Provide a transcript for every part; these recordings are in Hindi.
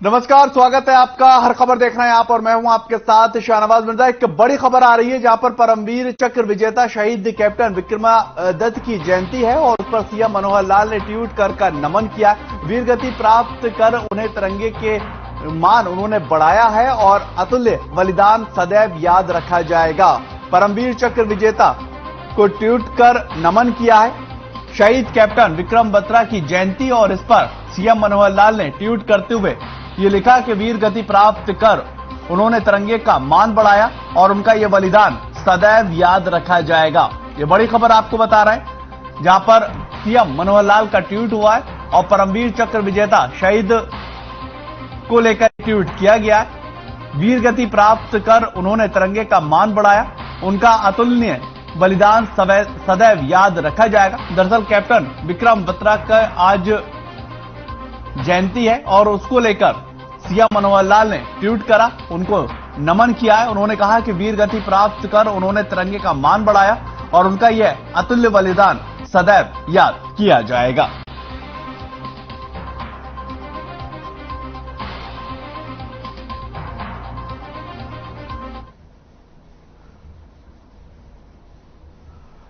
नमस्कार, स्वागत है आपका। हर खबर देखना है आप और मैं हूं आपके साथ शाहनवाज मिर्जा। एक बड़ी खबर आ रही है जहां पर परमवीर चक्र विजेता शहीद कैप्टन विक्रमादित्य की जयंती है और उस पर सीएम मनोहर लाल ने ट्वीट कर नमन किया। वीर गति प्राप्त कर उन्हें तिरंगे के मान उन्होंने बढ़ाया है और अतुल्य बलिदान सदैव याद रखा जाएगा। परमवीर चक्र विजेता को ट्वीट कर नमन किया है शहीद कैप्टन विक्रम बत्रा की जयंती और इस पर सीएम मनोहर लाल ने ट्वीट करते हुए ये लिखा कि वीर गति प्राप्त कर उन्होंने तिरंगे का मान बढ़ाया और उनका यह बलिदान सदैव याद रखा जाएगा। ये बड़ी खबर आपको बता रहे हैं जहां पर सीएम मनोहर लाल का ट्वीट हुआ है और परमवीर चक्र विजेता शहीद को लेकर ट्वीट किया गया है। वीर गति प्राप्त कर उन्होंने तिरंगे का मान बढ़ाया, उनका अतुलनीय बलिदान सदैव याद रखा जाएगा। दरअसल कैप्टन विक्रम बत्रा का आज जयंती है और उसको लेकर सीएम मनोहर लाल ने ट्वीट करा, उनको नमन किया है। उन्होंने कहा कि वीर गति प्राप्त कर उन्होंने तिरंगे का मान बढ़ाया और उनका यह अतुल्य बलिदान सदैव याद किया जाएगा।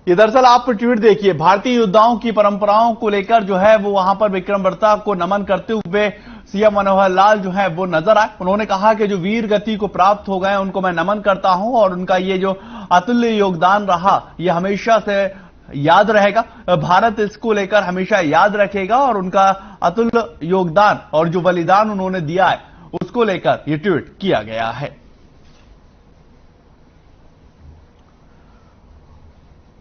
ये दरअसल आप ट्वीट देखिए, भारतीय योद्धाओं की परंपराओं को लेकर जो है वो वहां पर विक्रम बत्रा को नमन करते हुए सीएम मनोहर लाल जो है वो नजर आए। उन्होंने कहा कि जो वीर गति को प्राप्त हो गए उनको मैं नमन करता हूं और उनका ये जो अतुल्य योगदान रहा ये हमेशा से याद रहेगा। भारत इसको लेकर हमेशा याद रखेगा और उनका अतुल्य योगदान और जो बलिदान उन्होंने दिया है उसको लेकर ये ट्वीट किया गया है।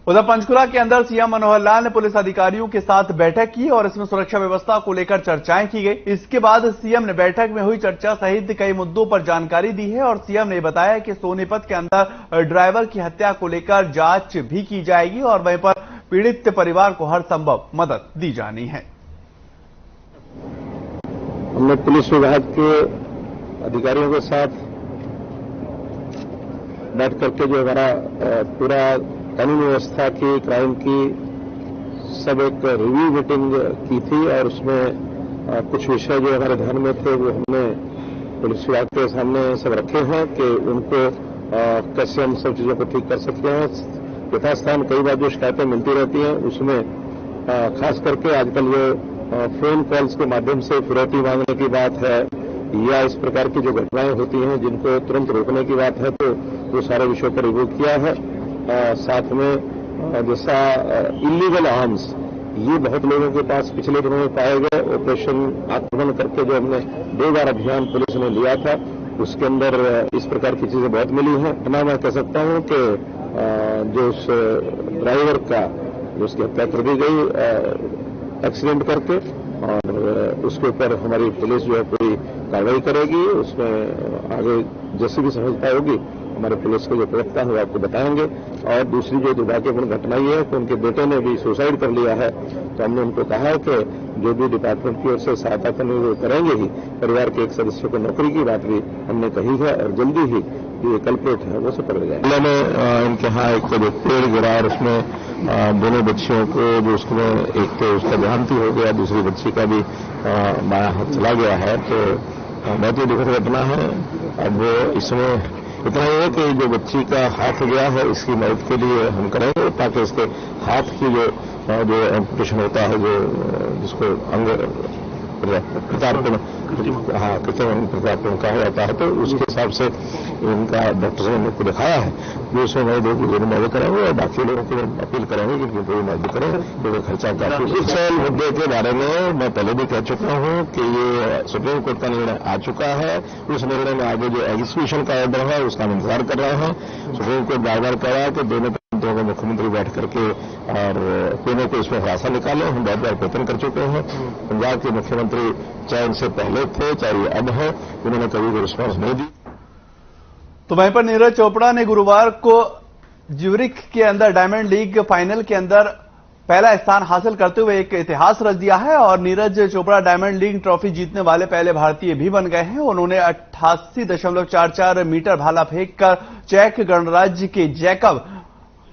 उधर पंचकुला के अंदर सीएम मनोहर लाल ने पुलिस अधिकारियों के साथ बैठक की और इसमें सुरक्षा व्यवस्था को लेकर चर्चाएं की गई। इसके बाद सीएम ने बैठक में हुई चर्चा सहित कई मुद्दों पर जानकारी दी है और सीएम ने बताया कि सोनीपत के अंदर ड्राइवर की हत्या को लेकर जांच भी की जाएगी और वहीं पर पीड़ित परिवार को हर संभव मदद दी जानी है। हमने पुलिस विभाग के अधिकारियों के साथ बैठ करके जो हमारा पूरा कानून व्यवस्था की, क्राइम की सब एक रिव्यू मीटिंग की थी और उसमें कुछ विषय जो हमारे ध्यान में थे वो हमने पुलिस विभाग के सामने सब रखे हैं कि उनको कैसे हम सब चीजों को ठीक कर सकते हैं। यथास्थान कई बार जो शिकायतें मिलती रहती हैं उसमें खास करके आजकल ये फोन कॉल्स के माध्यम से फिरौती मांगने की बात है या इस प्रकार की जो घटनाएं होती हैं जिनको तुरंत रोकने की बात है, तो वो सारे विषयों पर रिव्यू किया है। साथ में जैसा इलीगल आर्म्स ये बहुत लोगों के पास पिछले दिनों में पाए गए, ऑपरेशन आक्रमण करके जो हमने 2 बार अभियान पुलिस ने लिया था उसके अंदर इस प्रकार की चीजें बहुत मिली हैं। ना मैं कह सकता हूं कि जो उस ड्राइवर का जो उसकी हत्या कर दी गई एक्सीडेंट करके और उसके ऊपर हमारी पुलिस जो है पूरी कार्रवाई करेगी। उसमें आगे जैसी भी समझता होगी हमारे पुलिस के जो प्रवक्ता है वो आपको बताएंगे। और दूसरी जो दुर्भाग्यपूर्ण घटना ये है कि उनके बेटे ने भी सुसाइड कर लिया है, तो हमने उनको कहा है कि जो भी डिपार्टमेंट की ओर से सहायता करनी वो करेंगे ही। परिवार के एक सदस्य को नौकरी की बात भी हमने कही है और जल्दी ही जो कल्प्रेट है वो सब पकड़ जाए। मैंने इनके यहाँ एक जो पेड़ गिरा और उसमें दोनों बच्चियों को जो उसमें एक तो उसका देहांत हो गया, दूसरी बच्ची का भी बायां हाथ चला गया है, तो बहुत ही दुखद घटना है। अब इसमें इतना ही है कि जो बच्ची का हाथ गया है इसकी मदद के लिए हम करेंगे ताकि इसके हाथ की जो एम्पुटेशन होता है, जो जिसको अंग प्रत्यार्पण प्रत्यार्पण कहा जाता है, तो उसके हिसाब से इनका डॉक्टर ने को दिखाया है जो उसमें मैं दोनों मदद करेंगे और बाकी लोगों को अपील करेंगे कि उनको मदद करें क्योंकि खर्चा काफी। इस मुद्दे के बारे में मैं पहले भी कह चुका हूं कि ये सुप्रीम कोर्ट का निर्णय आ चुका है। उस निर्णय में आगे जो एग्जीक्यूशन का ऑर्डर है उसका हम इंतजार कर रहे हैं। सुप्रीम कोर्ट बार बार कह रहा है कि दोनों को मुख्यमंत्री बैठ करके और दोनों को इसमें खुलासा निकाले। हम बहुत बार प्रयत्न कर चुके हैं। पंजाब के मुख्यमंत्री चाहे इनसे पहले थे चाहे ये अब है, उन्होंने कभी भी रिस्पॉन्स नहीं दी। तो वहीं पर नीरज चोपड़ा ने गुरुवार को ज्यूरिख के अंदर डायमंड लीग फाइनल के अंदर पहला स्थान हासिल करते हुए एक इतिहास रच दिया है और Neeraj Chopra diamond league trophy जीतने वाले पहले भारतीय भी बन गए हैं। उन्होंने 88.44 मीटर भाला फेंक कर चेक गणराज्य के जैकब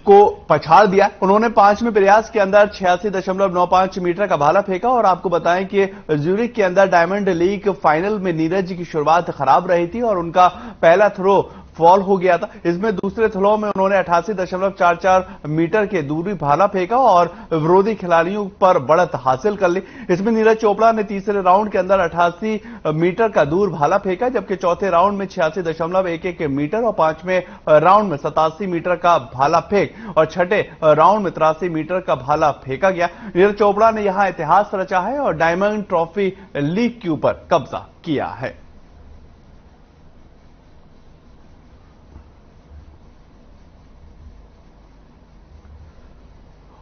को पछाड़ दिया। उन्होंने 5वें प्रयास के अंदर 86.95 मीटर का भाला फेंका। और आपको बताएं कि ज्यूरिख के अंदर डायमंड लीग फाइनल में नीरज की शुरुआत खराब रही थी और उनका पहला थ्रो फॉल हो गया था। इसमें दूसरे थ्रो में उन्होंने 88.44 मीटर के दूरी भाला फेंका और विरोधी खिलाड़ियों पर बढ़त हासिल कर ली। इसमें नीरज चोपड़ा ने तीसरे राउंड के अंदर 88 मीटर का दूर भाला फेंका, जबकि चौथे राउंड में 86.11 मीटर और 5वें राउंड में 87 मीटर का भाला फेंक और छठे राउंड में 83 मीटर का भाला फेंका गया। नीरज चोपड़ा ने यहां इतिहास रचा है और डायमंड ट्रॉफी लीग के ऊपर कब्जा किया है।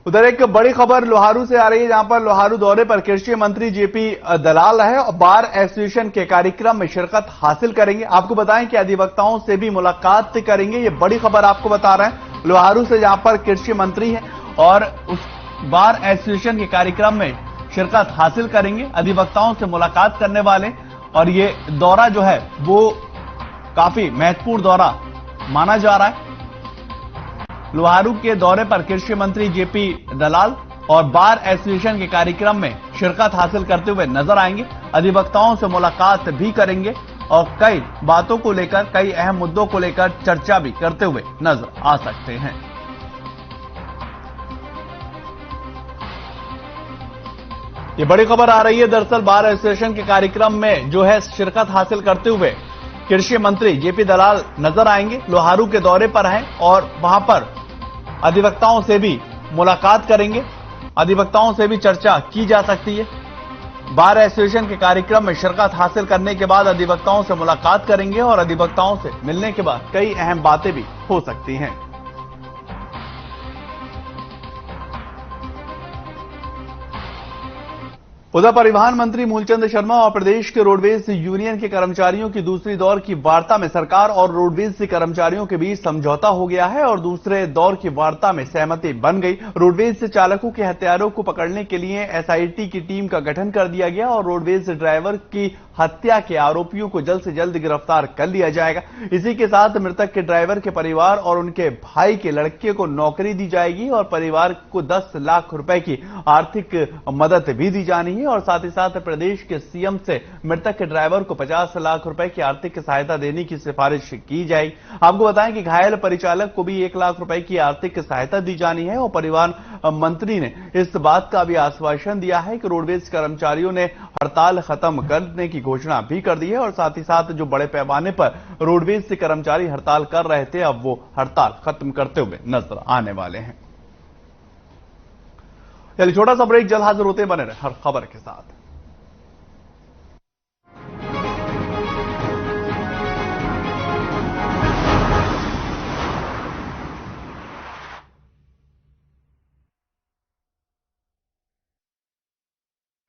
उधर एक बड़ी खबर लोहारू से आ रही है, जहां पर लोहारू दौरे पर कृषि मंत्री जेपी दलाल है और बार एसोसिएशन के कार्यक्रम में शिरकत हासिल करेंगे। आपको बताएं कि अधिवक्ताओं से भी मुलाकात करेंगे। ये बड़ी खबर आपको बता रहे हैं लोहारू से, जहां पर कृषि मंत्री है और उस बार एसोसिएशन के कार्यक्रम में शिरकत हासिल करेंगे, अधिवक्ताओं से मुलाकात करने वाले। और ये दौरा जो है वो काफी महत्वपूर्ण दौरा माना जा रहा है। लोहारू के दौरे पर कृषि मंत्री जेपी दलाल और बार एसोसिएशन के कार्यक्रम में शिरकत हासिल करते हुए नजर आएंगे। अधिवक्ताओं से मुलाकात भी करेंगे और कई बातों को लेकर, कई अहम मुद्दों को लेकर चर्चा भी करते हुए नजर आ सकते हैं। ये बड़ी खबर आ रही है। दरअसल बार एसोसिएशन के कार्यक्रम में जो है शिरकत हासिल करते हुए कृषि मंत्री जेपी दलाल नजर आएंगे। लोहारू के दौरे पर हैं और वहां पर अधिवक्ताओं से भी मुलाकात करेंगे, अधिवक्ताओं से भी चर्चा की जा सकती है। बार एसोसिएशन के कार्यक्रम में शिरकत हासिल करने के बाद अधिवक्ताओं से मुलाकात करेंगे और अधिवक्ताओं से मिलने के बाद कई अहम बातें भी हो सकती हैं। उधर परिवहन मंत्री मूलचंद शर्मा और प्रदेश के रोडवेज यूनियन के कर्मचारियों की दूसरी दौर की वार्ता में सरकार और रोडवेज के कर्मचारियों के बीच समझौता हो गया है और दूसरे दौर की वार्ता में सहमति बन गई। रोडवेज चालकों के हत्यारों को पकड़ने के लिए एसआईटी की टीम का गठन कर दिया गया और रोडवेज ड्राइवर की हत्या के आरोपियों को जल्द से जल्द गिरफ्तार कर लिया जाएगा। इसी के साथ मृतक के ड्राइवर के परिवार और उनके भाई के लड़के को नौकरी दी जाएगी और परिवार को 10 लाख रुपए की आर्थिक मदद भी दी जानी है। और साथ ही साथ प्रदेश के सीएम से मृतक के ड्राइवर को 50 लाख रुपए की आर्थिक सहायता देने की सिफारिश की जाएगी। आपको बताएं कि घायल परिचालक को भी 1 लाख रुपए की आर्थिक सहायता दी जानी है और परिवहन मंत्री ने इस बात का भी आश्वासन दिया है कि रोडवेज कर्मचारियों ने हड़ताल खत्म करने की घोषणा भी कर दी है और साथ ही साथ जो बड़े पैमाने पर रोडवेज से कर्मचारी हड़ताल कर रहे थे, अब वो हड़ताल खत्म करते हुए नजर आने वाले हैं। चलिए छोटा सा ब्रेक, जल्द हाजिर होते बने रहे हर खबर के साथ।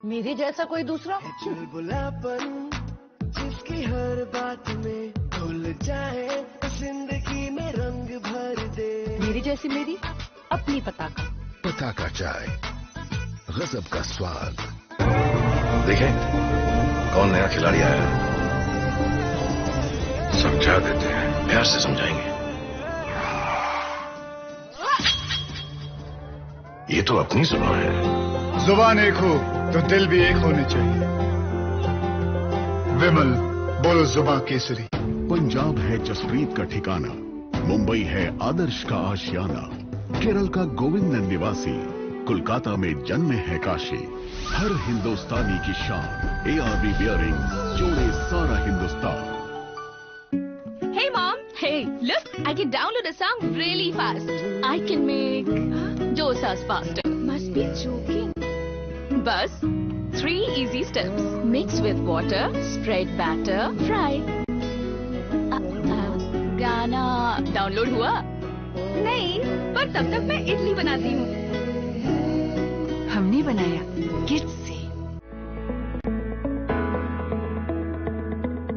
मेरे जैसा कोई दूसरा चुलबुलापन जिसकी हर बात में घुल जाए, जिंदगी में रंग भर दे। मेरी जैसी मेरी अपनी पताका चाय, गजब का स्वाद। देखें कौन नया खिलाड़ी आया है, समझा देते हैं, प्यार से समझाएंगे। ये तो अपनी जुबान है। जुबान एक हो तो दिल भी एक होने चाहिए। विमल बोलो जुबान केसरी। पंजाब है जसप्रीत का ठिकाना, मुंबई है आदर्श का आशियाना, केरल का गोविंद निवासी, कोलकाता में जन्म है काशी। हर हिंदुस्तानी की शान, ARV बियरिंग जोड़े सारा Hindustan. Hey mom, hey, look, I can download a song really fast. I can make dosas faster. Must be joking. Bus, 3 easy steps. Mix with water, spread batter, fry. गाना डाउनलोड हुआ? नहीं, पर तब तक मैं इडली बनाती हूँ। हमने बनाया किड्स से।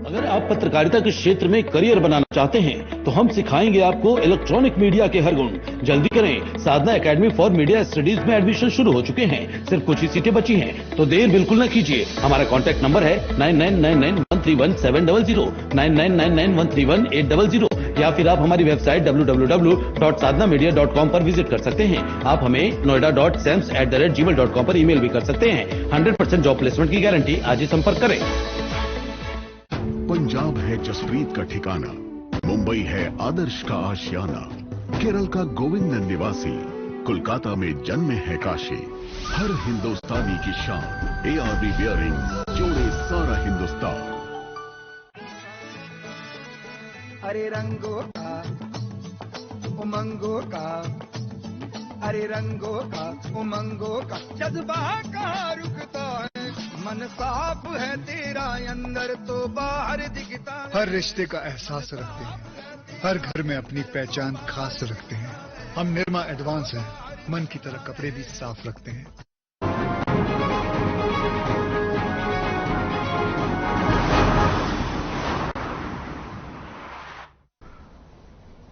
अगर आप पत्रकारिता के क्षेत्र में करियर बनाना चाहते हैं तो हम सिखाएंगे आपको इलेक्ट्रॉनिक मीडिया के हर गुण। जल्दी करें, साधना एकेडमी फॉर मीडिया स्टडीज में एडमिशन शुरू हो चुके हैं। सिर्फ कुछ ही सीटें बची हैं, तो देर बिल्कुल न कीजिए। हमारा कॉन्टैक्ट नंबर है 9999131700, 9999131800। या फिर आप हमारी वेबसाइट www.sadhnamedia.com पर विजिट कर सकते हैं। आप हमें noida.sams@gmail.com पर ईमेल भी कर सकते हैं। 100% जॉब प्लेसमेंट की गारंटी। आज ही संपर्क करें। पंजाब है जसप्रीत का ठिकाना, मुंबई है आदर्श का आशियाना, केरल का गोविंद निवासी, कोलकाता में जन्मे है काशी। हर हिंदुस्तानी की शान, ARB बियरिंग जोड़े सारा हिंदुस्तान। अरे रंगों का उमंगों का, अरे रंगों का उमंगों का जज्बा कहाँ रुकता है, मन साफ है तेरा अंदर तो बाहर दिखता है। हर रिश्ते का एहसास रखते हैं, हर घर में अपनी पहचान खास रखते हैं। हम निर्मा एडवांस हैं, मन की तरह कपड़े भी साफ रखते हैं।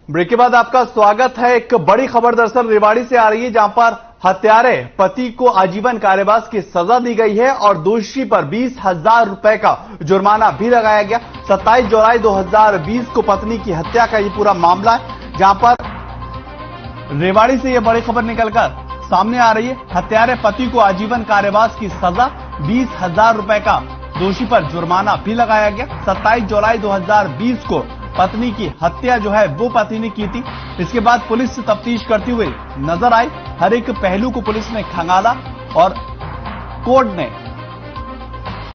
ब्रेक के बाद आपका स्वागत है। एक बड़ी खबर दरअसल रेवाड़ी से आ रही है, जहां पर हत्यारे पति को आजीवन कारावास की सजा दी गई है और दोषी पर 20,000 रुपए का जुर्माना भी लगाया गया। 27 जुलाई 2020 को पत्नी की हत्या का ये पूरा मामला है, जहां पर रेवाड़ी से यह बड़ी खबर निकलकर सामने आ रही है। हत्यारे पति को आजीवन कारावास की सजा, 20,000 रुपए का दोषी पर जुर्माना भी लगाया गया। 27 जुलाई 2020 को पत्नी की हत्या जो है वो पति ने की थी। इसके बाद पुलिस तफ्तीश करती हुई नजर आई। हर एक पहलू को पुलिस ने खंगाला और कोर्ट ने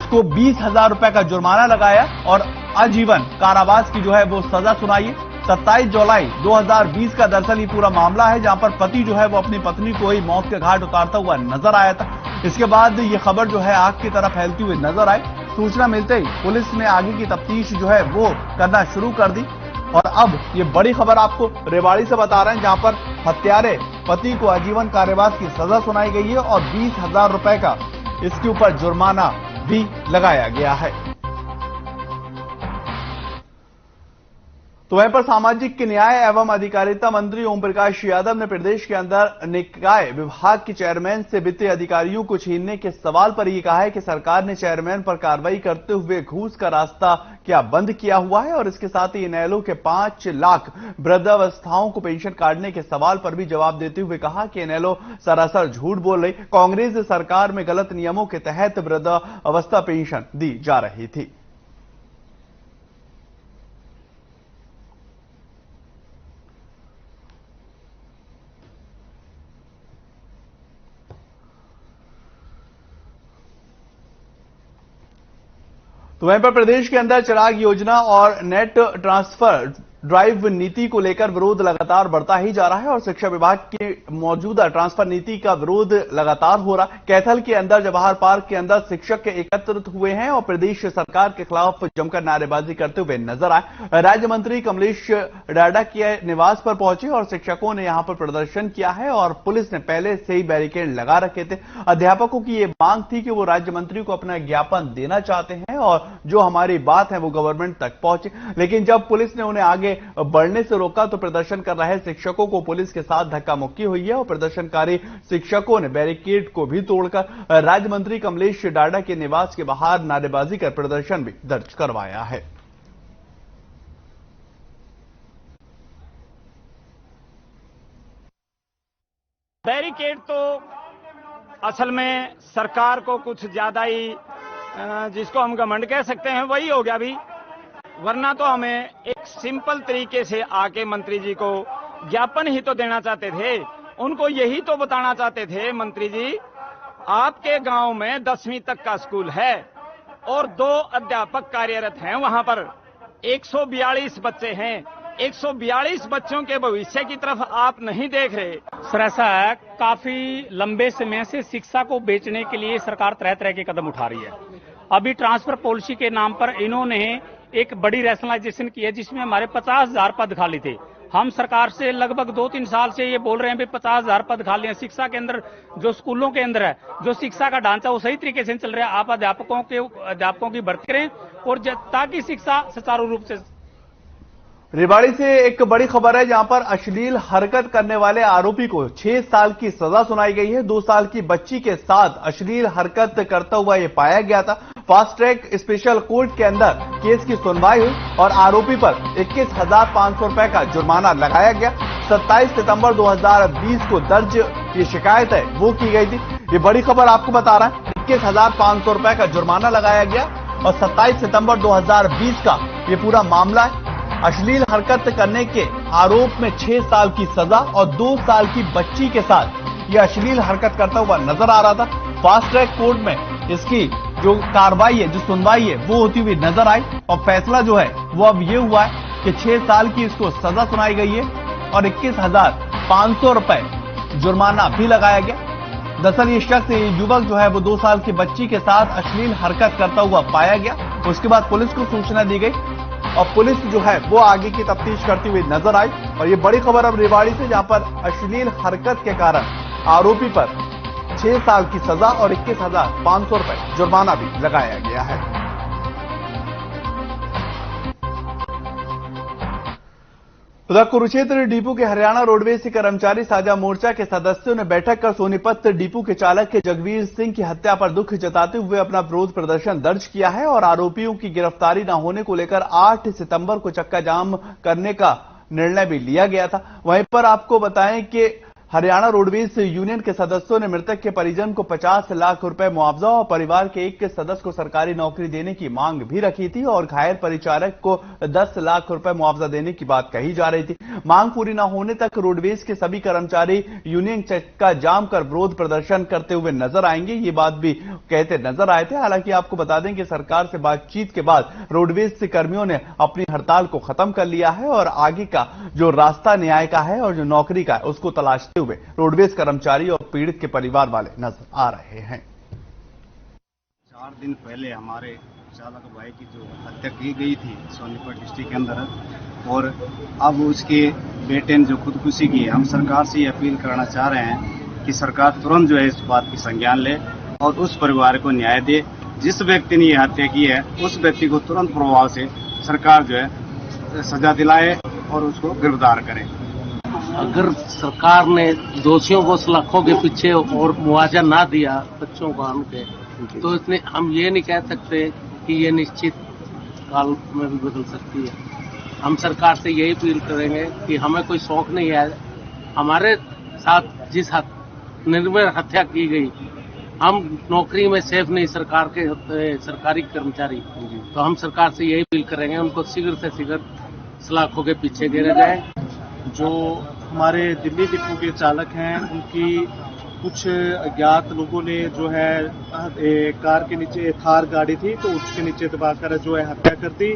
उसको 20,000 रुपए का जुर्माना लगाया और आजीवन कारावास की जो है वो सजा सुनाई है। 27 जुलाई 2020 का दरअसल ये पूरा मामला है, जहां पर पति जो है वो अपनी पत्नी को ही मौत के घाट उतारता हुआ नजर आया था। इसके बाद ये खबर जो है आग की तरफ फैलती हुई नजर आई। सूचना मिलते ही पुलिस ने आगे की तफ्तीश जो है वो करना शुरू कर दी और अब ये बड़ी खबर आपको रेवाड़ी से बता रहे हैं, जहां पर हत्यारे पति को आजीवन कारावास की सजा सुनाई गई है और 20,000 रुपए का इसके ऊपर जुर्माना भी लगाया गया है। तो वहीं पर सामाजिक न्याय एवं अधिकारिता मंत्री ओम प्रकाश यादव ने प्रदेश के अंदर निकाय विभाग के चेयरमैन से वित्तीय अधिकारियों को छीनने के सवाल पर यह कहा है कि सरकार ने चेयरमैन पर कार्रवाई करते हुए घूस का रास्ता क्या बंद किया हुआ है और इसके साथ ही इनेलो के 5 लाख वृद्धावस्थाओं को पेंशन काटने के सवाल पर भी जवाब देते हुए कहा कि इनेलो सरासर झूठ बोल रही। कांग्रेस सरकार में गलत नियमों के तहत वृद्धावस्था पेंशन दी जा रही थी। तो वहीं पर प्रदेश के अंदर चिराग योजना और नेट ट्रांसफर ड्राइव नीति को लेकर विरोध लगातार बढ़ता ही जा रहा है और शिक्षा विभाग की मौजूदा ट्रांसफर नीति का विरोध लगातार हो रहा है। कैथल के अंदर जवाहर पार्क के अंदर शिक्षक एकत्रित हुए हैं और प्रदेश सरकार के खिलाफ जमकर नारेबाजी करते हुए नजर आए। राज्य मंत्री कमलेश डाडा के निवास पर पहुंचे और शिक्षकों ने यहां पर प्रदर्शन किया है और पुलिस ने पहले से ही बैरिकेड लगा रखे थे। अध्यापकों की यह मांग थी कि वो राज्य मंत्री को अपना ज्ञापन देना चाहते हैं और जो हमारी बात है वो गवर्नमेंट तक पहुंचे, लेकिन जब पुलिस ने उन्हें आगे बढ़ने से रोका तो प्रदर्शन कर रहे शिक्षकों को पुलिस के साथ धक्का मुक्की हुई है और प्रदर्शनकारी शिक्षकों ने बैरिकेड को भी तोड़कर राज्य मंत्री कमलेश डाडा के निवास के बाहर नारेबाजी कर प्रदर्शन भी दर्ज करवाया है। बैरिकेड तो असल में सरकार को कुछ ज्यादा ही जिसको हम घमंड कह सकते हैं वही हो गया अभी, वरना तो हमें एक सिंपल तरीके से आके मंत्री जी को ज्ञापन ही तो देना चाहते थे। उनको यही तो बताना चाहते थे, मंत्री जी आपके गांव में 10वीं तक का स्कूल है और 2 अध्यापक कार्यरत हैं, वहां पर 142 बच्चे हैं। 142 बच्चों के भविष्य की तरफ आप नहीं देख रहे। सर ऐसा है, काफी लंबे समय से शिक्षा को बेचने के लिए सरकार तरह तरह के कदम उठा रही है। अभी ट्रांसफर पॉलिसी के नाम पर इन्होंने एक बड़ी रैशनलाइजेशन की है जिसमें हमारे 50,000 पद खाली थे। हम सरकार से लगभग 2-3 साल से ये बोल रहे हैं भी 50,000 पद खाली हैं। शिक्षा के अंदर जो स्कूलों के अंदर है, जो शिक्षा का ढांचा वो सही तरीके से चल रहा है। आप अध्यापकों की भर्ती करें और ताकि शिक्षा सुचारू रूप से। रेवाड़ी से एक बड़ी खबर है जहां पर अश्लील हरकत करने वाले आरोपी को 6 साल की सजा सुनाई गई है। 2 साल की बच्ची के साथ अश्लील हरकत करता हुआ यह पाया गया था। फास्ट ट्रैक स्पेशल कोर्ट के अंदर केस की सुनवाई हुई और आरोपी पर 21,500 रुपए का जुर्माना लगाया गया। 27 सितंबर 2020 को दर्ज ये शिकायत है वो की गई थी। ये बड़ी खबर आपको बता रहा है, 21,500 रुपए का जुर्माना लगाया गया और 27 सितंबर 2020 का ये पूरा मामला है। अश्लील हरकत करने के आरोप में 6 साल की सजा और 2 साल की बच्ची के साथ यह अश्लील हरकत करता हुआ नजर आ रहा था। फास्ट ट्रैक कोर्ट में इसकी जो कार्रवाई है, जो सुनवाई है वो होती हुई नजर आई और फैसला जो है वो अब ये हुआ है कि 6 साल की इसको सजा सुनाई गई है और 21,500 रुपए जुर्माना भी लगाया गया। दरअसल ये शख्स, ये युवक जो है वो 2 साल की बच्ची के साथ अश्लील हरकत करता हुआ पाया गया। उसके बाद पुलिस को सूचना दी गई और पुलिस जो है वो आगे की तफ्तीश करती हुई नजर आई। और ये बड़ी खबर अब रेवाड़ी से, जहां पर अश्लील हरकत के कारण आरोपी पर 6 साल की सजा और 21,500 रुपए जुर्माना भी लगाया गया है। उधर कुरुक्षेत्र डिपो के हरियाणा रोडवेज के कर्मचारी साझा मोर्चा के सदस्यों ने बैठक कर सोनीपत डिपो के चालक के जगवीर सिंह की हत्या पर दुख जताते हुए अपना विरोध प्रदर्शन दर्ज किया है और आरोपियों की गिरफ्तारी न होने को लेकर 8 सितंबर को चक्का जाम करने का निर्णय भी लिया गया था। वहीं पर आपको बताएं कि हरियाणा रोडवेज यूनियन के सदस्यों ने मृतक के परिजन को 50 लाख रुपए मुआवजा और परिवार के एक सदस्य को सरकारी नौकरी देने की मांग भी रखी थी और घायल परिचारक को 10 लाख रुपए मुआवजा देने की बात कही जा रही थी। मांग पूरी न होने तक रोडवेज के सभी कर्मचारी यूनियन चक्का जाम कर विरोध प्रदर्शन करते हुए नजर आएंगे, ये बात भी कहते नजर आए थे। हालांकि आपको बता दें कि सरकार से बातचीत के बाद रोडवेज से कर्मियों ने अपनी हड़ताल को खत्म कर लिया है और आगे का जो रास्ता न्याय का है और जो नौकरी का है उसको तलाशते हुए रोडवेज कर्मचारी और पीड़ित के परिवार वाले नजर आ रहे हैं। 4 दिन पहले हमारे चालक भाई की जो हत्या की गई थी सोनीपत डिस्ट्रिक्ट के अंदर, और अब उसके बेटे ने जो खुदकुशी की, हम सरकार से ये अपील करना चाह रहे हैं कि सरकार तुरंत जो है इस बात की संज्ञान ले और उस परिवार को न्याय दे। जिस व्यक्ति ने ये हत्या की है उस व्यक्ति को तुरंत प्रभाव से सरकार जो है सजा दिलाए और उसको गिरफ्तार करे। अगर सरकार ने दोषियों को सलाखों के पीछे और मुआवजा ना दिया बच्चों को उनके, तो इसने हम ये नहीं कह सकते कि ये निश्चित काल में भी बदल सकती है। हम सरकार से यही अपील करेंगे कि हमें कोई शौक नहीं है, हमारे साथ जिस निर्भय हत्या की गई, हम नौकरी में सेफ नहीं सरकार के सरकारी कर्मचारी, तो हम सरकार से यही अपील करेंगे उनको शीघ्र से शीघ्र सलाखों के पीछे गिरे जाए। जो हमारे दिल्ली डिपो के चालक हैं उनकी कुछ अज्ञात लोगों ने जो है कार के नीचे, थार गाड़ी थी तो उसके नीचे दबाकर जो है हत्या कर दी।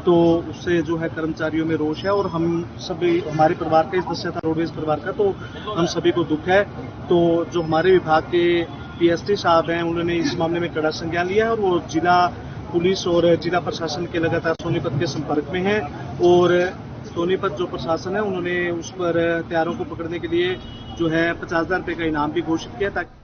तो उससे जो है कर्मचारियों में रोष है और हम सभी, हमारे परिवार का इस दशा था रोडवेज परिवार का, तो हम सभी को दुख है। तो जो हमारे विभाग के पीएसटी साहब हैं उन्होंने इस मामले में कड़ा संज्ञान लिया है और वो जिला पुलिस और जिला प्रशासन के लगातार सोनीपत के संपर्क में है और सोनीपत जो प्रशासन है उन्होंने उस पर हत्यारों को पकड़ने के लिए जो है 50,000 रुपए का इनाम भी घोषित किया। ताकि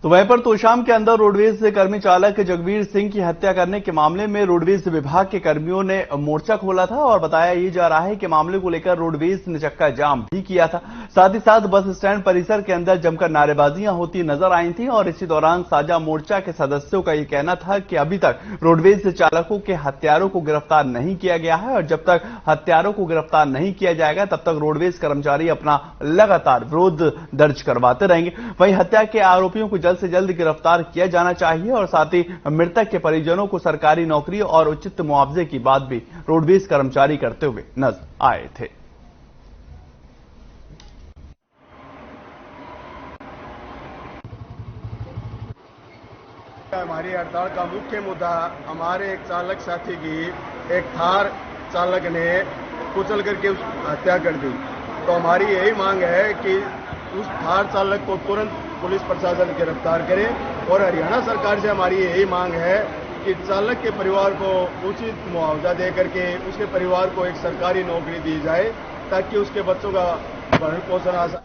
तो वहीं पर तोशाम के अंदर रोडवेज से कर्मी चालक जगवीर सिंह की हत्या करने के मामले में रोडवेज विभाग के कर्मियों ने मोर्चा खोला था और बताया ये जा रहा है कि मामले को लेकर रोडवेज ने चक्का जाम भी किया था। साथ ही साथ बस स्टैंड परिसर के अंदर जमकर नारेबाजियां होती नजर आई थी और इसी दौरान साझा मोर्चा के सदस्यों का ये कहना था कि अभी तक रोडवेज चालकों के हत्यारों को गिरफ्तार नहीं किया गया है और जब तक हत्यारों को गिरफ्तार नहीं किया जाएगा तब तक रोडवेज कर्मचारी अपना लगातार विरोध दर्ज करवाते रहेंगे। वहीं हत्या के आरोपियों को से जल्द गिरफ्तार किया जाना चाहिए और साथ ही मृतक के परिजनों को सरकारी नौकरी और उचित मुआवजे की बात भी रोडवेज कर्मचारी करते हुए नजर आए थे। हमारी हड़ताल का मुख्य मुद्दा हमारे एक चालक साथी की एक थार चालक ने कुचल करके उस हत्या कर दी। तो हमारी यही मांग है कि उस थार चालक को तुरंत पुलिस प्रशासन गिरफ्तार करे और हरियाणा सरकार से हमारी यही मांग है कि चालक के परिवार को उचित मुआवजा दे करके उसके परिवार को एक सरकारी नौकरी दी जाए ताकि उसके बच्चों का भरण पोषण आसान।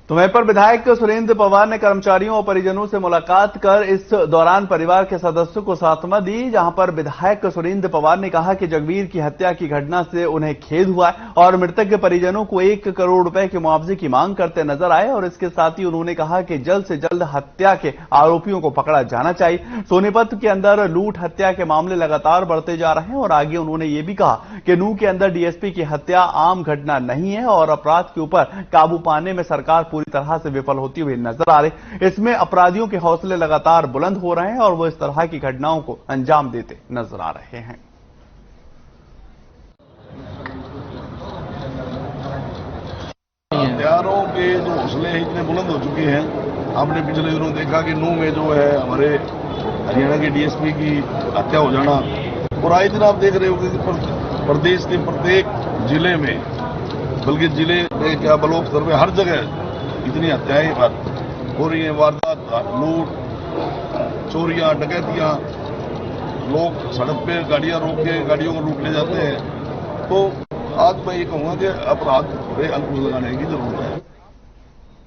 तो वहीं पर विधायक सुरेंद्र पवार ने कर्मचारियों और परिजनों से मुलाकात कर इस दौरान परिवार के सदस्यों को सांत्वना दी, जहां पर विधायक सुरेंद्र पवार ने कहा कि जगवीर की हत्या की घटना से उन्हें खेद हुआ है और मृतक के परिजनों को 1 करोड़ रुपए के मुआवजे की मांग करते नजर आए। और इसके साथ ही उन्होंने कहा कि जल्द से जल्द हत्या के आरोपियों को पकड़ा जाना चाहिए। सोनीपत के अंदर लूट हत्या के मामले लगातार बढ़ते जा रहे हैं और आगे उन्होंने ये भी कहा कि नूंह के अंदर डीएसपी की हत्या आम घटना नहीं है और अपराध के ऊपर काबू पाने में सरकार पूरी तरह से विफल होती हुई नजर आ रही। इसमें अपराधियों के हौसले लगातार बुलंद हो रहे हैं और वो इस तरह की घटनाओं को अंजाम देते नजर आ रहे हैं। हत्यारों के जो हौसले हैं इतने बुलंद हो चुके हैं। आपने पिछले दिनों देखा कि नूंह में जो है हमारे हरियाणा के डीएसपी की हत्या हो जाना, और आए दिन आप देख रहे होंगे कि प्रदेश के प्रत्येक जिले में, बल्कि जिले में क्या ब्लॉक स्तर में हर जगह इतनी हत्याएं हो रही हैं। वारदात, लूट, चोरियां, डकैतियां, लोग सड़क पे गाड़ियां रोक के गाड़ियों को लूट ले जाते हैं। तो आज मैं ये कहूंगा कि अपराध पे अंकुश लगाने की जरूरत है।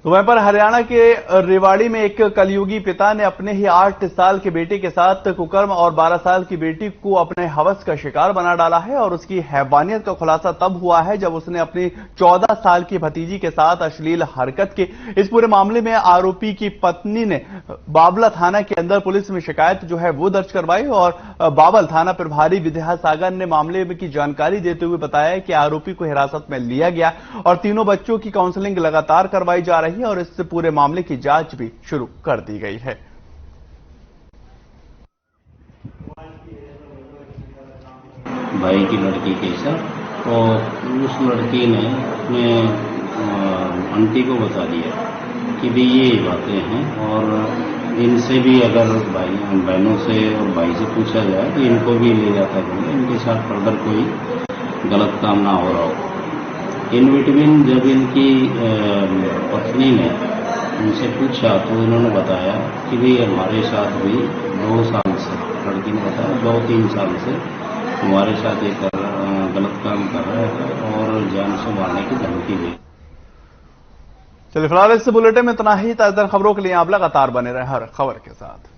तो वहीं पर हरियाणा के रेवाड़ी में एक कलयुगी पिता ने अपने ही 8 साल के बेटे के साथ कुकर्म और 12 साल की बेटी को अपने हवस का शिकार बना डाला है। और उसकी हैवानियत का खुलासा तब हुआ है जब उसने अपनी 14 साल की भतीजी के साथ अश्लील हरकत की। इस पूरे मामले में आरोपी की पत्नी ने बाबला थाना के अंदर पुलिस में शिकायत जो है वो दर्ज करवाई और बाबल थाना प्रभारी विद्यासागर ने मामले की जानकारी देते हुए बताया कि आरोपी को हिरासत में लिया गया और तीनों बच्चों की काउंसलिंग लगातार करवाई जा रही है और इस पूरे मामले की जांच भी शुरू कर दी गई है। भाई की लड़की के साथ, और उस लड़की ने अपने आंटी को बता दिया कि भी ये बातें हैं और इनसे भी अगर भाई बहनों से और भाई से पूछा जाए तो इनको भी ले जाता करूँगा, इनके साथ फर्दर कोई गलत काम ना हो रहा हो। इन बिटवीन जब इनकी पत्नी ने उनसे पूछा तो उन्होंने बताया कि भाई हमारे साथ भी 2 साल से, लड़की ने बताया 2-3 साल से हमारे साथ एक गलत काम कर रहा है और जान से मारने की धमकी दी। चलिए फिलहाल इस बुलेटिन में इतना ही। ताज़ा खबरों के लिए आप लगातार बने रहे हर खबर के साथ।